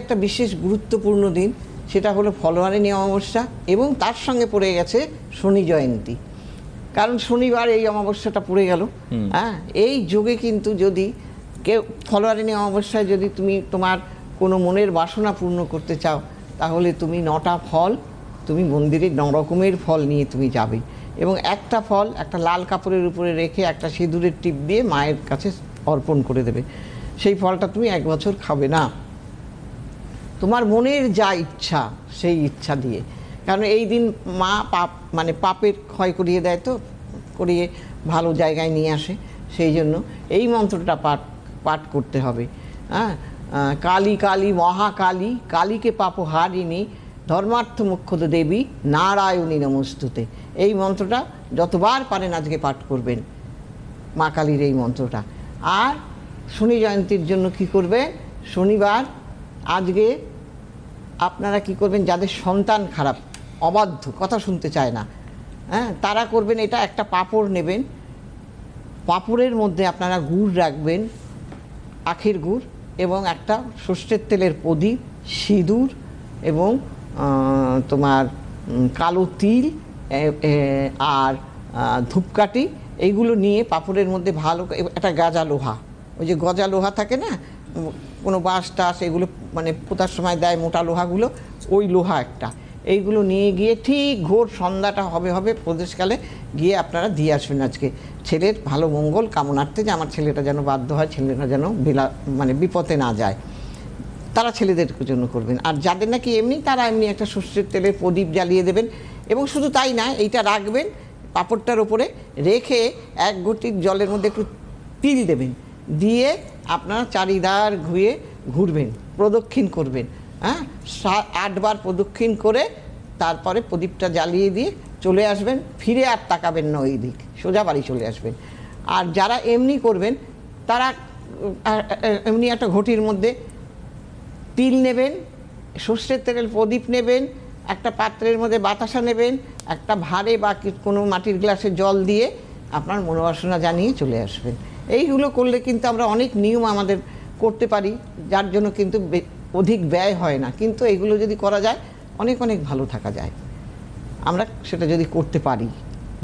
একটা বিশেষ গুরুত্বপূর্ণ দিন, সেটা হলো ফলোয়ারিণী অমাবস্যা এবং তার সঙ্গে পড়ে গেছে শনি জয়ন্তী। কারণ শনিবার এই অমাবস্যাটা পড়ে গেল। হ্যাঁ, এই যোগে কিন্তু যদি কেউ ফলোয়ারিণী অমাবস্যায় যদি তুমি তোমার কোনো মনের বাসনা পূর্ণ করতে চাও, তাহলে তুমি 9টা ফল তুমি মন্দিরে 9 রকমের ফল নিয়ে তুমি যাবে এবং একটা ফল একটা লাল কাপড়ের উপরে রেখে একটা সিঁদুরের টিপ দিয়ে মায়ের কাছে অর্পণ করে দেবে। সেই ফলটা তুমি 1 বছর খাবে না, তোমার মনের যা ইচ্ছা সেই ইচ্ছা দিয়ে। কারণ এই দিন মা মানে পাপের ক্ষয় করিয়ে দেয়, তো করিয়ে ভালো জায়গায় নিয়ে আসে। সেই জন্য এই মন্ত্রটা পাঠ করতে হবে। হ্যাঁ, কালী কালী মহাকালী কালীকে পাপহারিণী ধর্মার্থ মোক্ষদ দেবী নারায়ণী নমস্তুতে। এই মন্ত্রটা যতবার পারেন আজকে পাঠ করবেন, মা কালীর এই মন্ত্রটা। আর শনি জয়ন্তীর জন্য কি করবেন, শনিবার আজকে আপনারা কি করবেন, যাদের সন্তান খারাপ, অবাধ্য, কথা শুনতে চায় না, হ্যাঁ, তারা করবেন এটা, একটা পাঁপড় নেবেন, পাঁপড়ের মধ্যে আপনারা গুড় রাখবেন, আখের গুড়, এবং একটা সর্ষের তেলের প্রদীপ, সিঁদুর এবং তোমার কালো তিল আর ধূপকাঠি, এইগুলো নিয়ে পাঁপড়ের মধ্যে ভালো একটা গাজা লোহা, ওই যে গজা লোহা থাকে না, কোনো বাঁশ টাস এগুলো মানে পোতার সময় দেয় মোটা লোহাগুলো, ওই লোহা একটা, এইগুলো নিয়ে গিয়ে ঠিক ঘোর সন্ধ্যাটা হবে প্রদেশকালে গিয়ে আপনারা দিয়ে আসবেন আজকে ছেলের ভালো মঙ্গল কামনার্থে, যে আমার ছেলেটা যেন বাধ্য হয়, ছেলেটা যেন মানে বিপদে না যায়, তারা ছেলেদের জন্য করবেন। আর যাদের নাকি এমনি, তারা এমনি একটা সর্ষের তেলের প্রদীপ জ্বালিয়ে দেবেন। এবং শুধু তাই না, এইটা রাখবেন পাঁপড়টার ওপরে রেখে 1 ঘটি জলের মধ্যে একটু তিল দেবেন, দিয়ে আপনারা চারিধার ঘুরবেন, প্রদক্ষিণ করবেন। হ্যাঁ, 8 বার প্রদক্ষিণ করে তারপরে প্রদীপটা জ্বালিয়ে দিয়ে চলে আসবেন, ফিরে আর তাকাবেন না ওই দিক, সোজা বাড়ি চলে আসবেন। আর যারা এমনি করবেন, তারা এমনি একটা ঘটির মধ্যে তিল নেবেন, সর্ষের তেলের প্রদীপ নেবেন, একটা পাত্রের মধ্যে বাতাসা নেবেন, একটা ভাঁড়ে বা কোনো মাটির গ্লাসে জল দিয়ে আপনার মনোবাসনা জানিয়ে চলে আসবেন। এইগুলো করলে কিন্তু আমরা অনেক নিয়ম আমাদের করতে পারি, যার জন্য কিন্তু অধিক ব্যয় হয় না, কিন্তু এগুলো যদি করা যায় অনেক ভালো থাকা যায়, আমরা সেটা যদি করতে পারি।